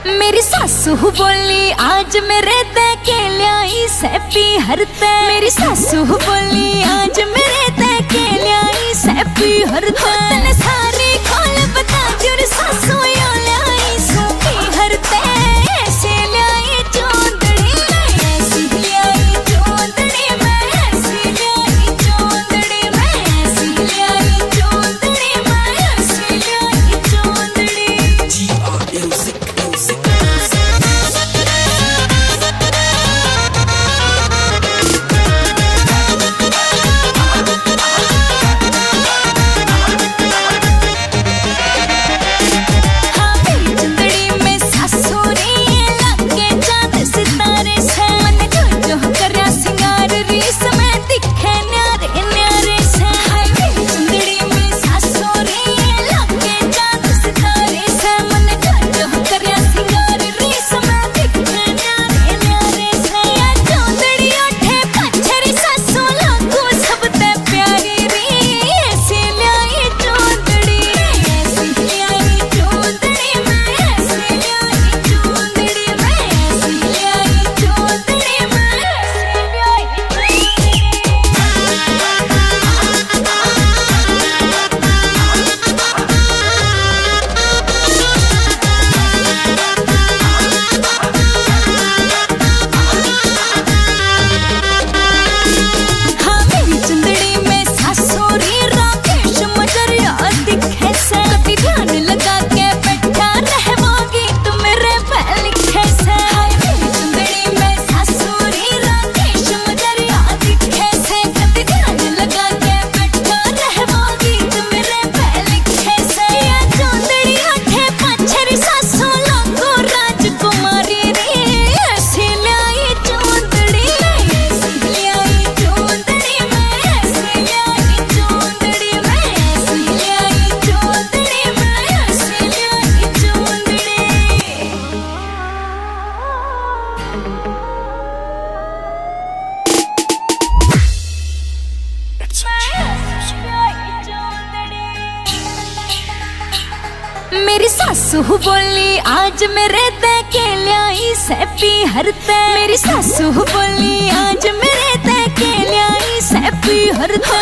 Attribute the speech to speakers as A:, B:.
A: मेरी सासू बोली आज मेरे दे के ल्याई सैपी हरते। मेरी सासू बोली आज मेरे दे के ल्याई सैपी हरते। तने सारी खोल बता जुर सासू यो ल्याई सूपी हरते। ऐसे ल्याई चोंदड़ी मैं ऐसी ल्याई चोंदड़ी मैं ऐसी ल्याई चोंदड़ी मैं ऐसी ल्याई चोंदड़ी मैं ऐसी ल्याई चोंदड़ी। मेरी सासू बोली आज मेरे दे के ल्याई सैपी हरते। मेरी सासू बोली आज मेरे दे के ल्याई सैपी हरते।